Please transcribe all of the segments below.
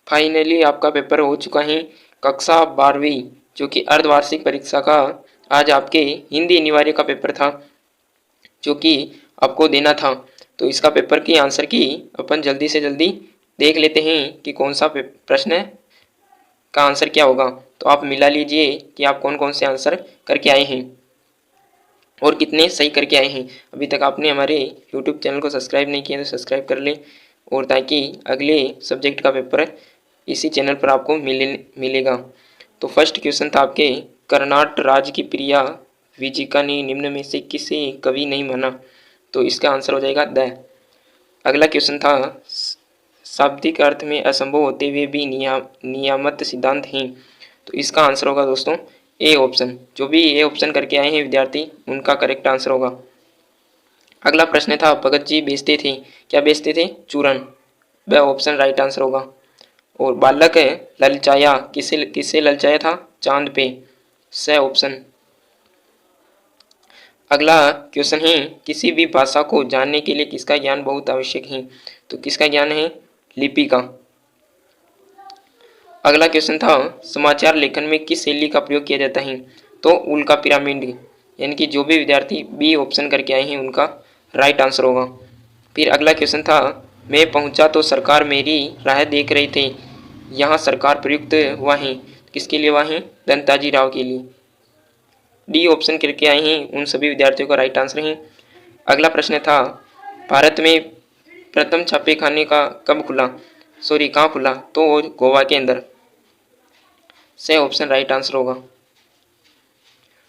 Finally आपका paper हो चुका है कक्षा 12वीं जो कि अर्धवार्षिक परीक्षा का आज आपके हिंदी अनिवार्य का पेपर था जो कि आपको देना था। तो इसका पेपर की आंसर की अपन जल्दी से जल्दी देख लेते हैं कि कौन सा प्रश्न का आंसर क्या होगा। तो आप मिला लीजिए कि आप कौन कौन से आंसर करके आए हैं और कितने सही करके आए हैं। अभी तक आपने हमारे यूट्यूब चैनल को सब्सक्राइब नहीं किया तो सब्सक्राइब कर लें और ताकि अगले सब्जेक्ट का पेपर इसी चैनल पर आपको मिलेगा। तो फर्स्ट क्वेश्चन था आपके, कर्नाट राज्य की प्रिया विजिका ने निम्न में से किसे कवि नहीं माना। तो इसका आंसर हो जाएगा द। अगला क्वेश्चन था, शाब्दिक अर्थ में असंभव होते हुए भी नियामत सिद्धांत हैं। तो इसका आंसर होगा दोस्तों ए ऑप्शन। जो भी ए ऑप्शन करके आए हैं विद्यार्थी उनका करेक्ट आंसर होगा। अगला प्रश्न था, भगत जी बेचते थे, क्या बेचते थे? चूरन। ब ऑप्शन राइट आंसर होगा। और बालक ललचाया, किसे किसे ललचाया था? चांद पे। स ऑप्शन। अगला क्वेश्चन है, किसी भी भाषा को जानने के लिए किसका ज्ञान बहुत आवश्यक है। तो किसका ज्ञान है? लिपि का। अगला क्वेश्चन था, समाचार लेखन में किस शैली का प्रयोग किया जाता है। तो उल्का पिरामिड। यानी कि जो भी विद्यार्थी बी ऑप्शन करके आए हैं उनका राइट आंसर होगा। फिर अगला क्वेश्चन था, मैं पहुंचा तो सरकार मेरी राह देख रही थी, यहाँ सरकार प्रयुक्त हुआ है, किसके लिए हुआ है? दंताजी राव के लिए। डी ऑप्शन करके आए हैं उन सभी विद्यार्थियों का राइट आंसर है। अगला प्रश्न था, भारत में प्रथम छापे खाने का कब खुला? कहाँ खुला? तो गोवा के अंदर। से ऑप्शन राइट आंसर होगा।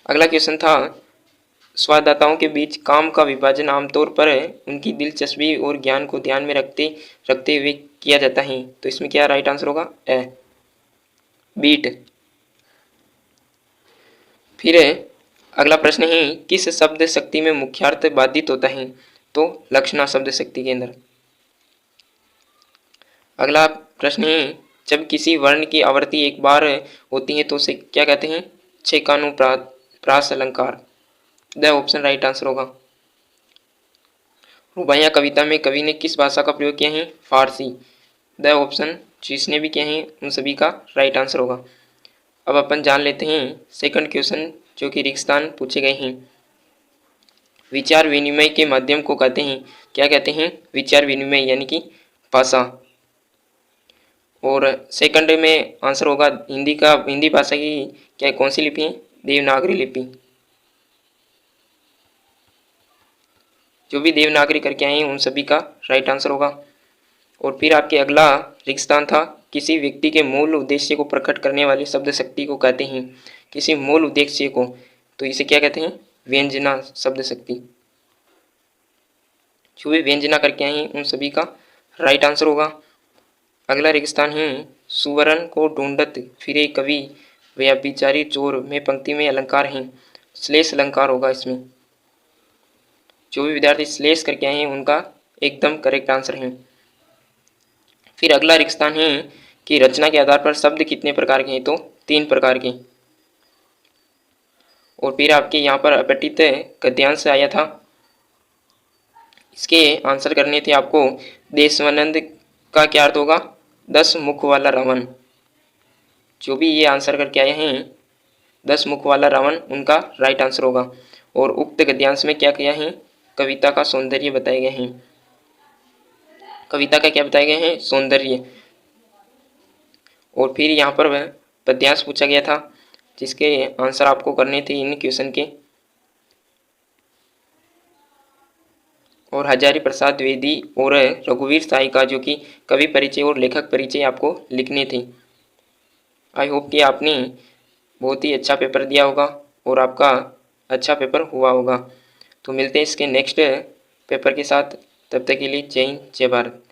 अगला क्वेश्चन था, स्वादाताओं के बीच काम का विभाजन आमतौर पर उनकी दिलचस्पी और ज्ञान को ध्यान में रखते हुए किया जाता है। तो इसमें क्या राइट आंसर होगा? ए बीट। फिर अगला प्रश्न है, किस शब्द शक्ति में मुख्यार्थ बाधित होता है। तो लक्षणा शब्द शक्ति के अंदर। अगला प्रश्न है, जब किसी वर्ण की आवृत्ति एक बार होती है तो उसे क्या कहते हैं? छेकानुप्रास अलंकार। द ऑप्शन राइट आंसर होगा। रुबाइयां कविता में कवि ने किस भाषा का प्रयोग किया है? फारसी। द ऑप्शन जिसने भी किया है उन सभी का राइट आंसर होगा। अब अपन जान लेते हैं सेकंड क्वेश्चन जो कि रिक्तस्थान पूछे गए हैं। विचार विनिमय के माध्यम को कहते हैं, क्या कहते हैं? विचार विनिमय यानी कि भाषा। और सेकंड में आंसर होगा हिंदी भाषा की क्या कौन सी लिपि है? देवनागरी लिपि। जो भी देवनागरी करके आए हैं उन सभी का राइट आंसर होगा। और फिर आपके अगला रिक्तस्थान था, किसी व्यक्ति के मूल उद्देश्य को प्रकट करने वाली शब्द शक्ति को कहते हैं। किसी मूल उद्देश्य को, तो इसे क्या कहते हैं? व्यंजना शब्द शक्ति। जो भी व्यंजना करके आए हैं उन सभी का राइट आंसर होगा। अगला रेगिस्तान है, सुवर्ण को ढूंढत फिरे कवि व्यभिचारी चोर में पंक्ति में अलंकार हैं। श्लेष अलंकार होगा इसमें। जो भी विद्यार्थी श्लेष करके आए हैं उनका एकदम करेक्ट आंसर है। फिर अगला रेगिस्तान है कि रचना के आधार पर शब्द कितने प्रकार के हैं। तो 3 प्रकार के। और फिर आपके यहाँ पर अपठित गद्यांश आया था, इसके आंसर करने थे आपको। देशवानंद का क्या अर्थ होगा? 10 मुख वाला रावण। जो भी ये आंसर करके आए हैं 10 मुख वाला रावण उनका राइट आंसर होगा। और उक्त गद्यांश में क्या किया है? कविता का सौंदर्य बताए गए हैं। कविता का क्या बताए गए हैं? सौंदर्य। और फिर यहाँ पर वह पद्यांश पूछा गया था जिसके आंसर आपको करने थे इन क्वेश्चन के। और हजारी प्रसाद द्विवेदी और रघुवीर साई का जो कि कवि परिचय और लेखक परिचय आपको लिखने थे। आई होप कि आपने बहुत ही अच्छा पेपर दिया होगा और आपका अच्छा पेपर हुआ होगा। तो मिलते हैं इसके नेक्स्ट पेपर के साथ, तब तक के लिए जय हिंद जय भारत।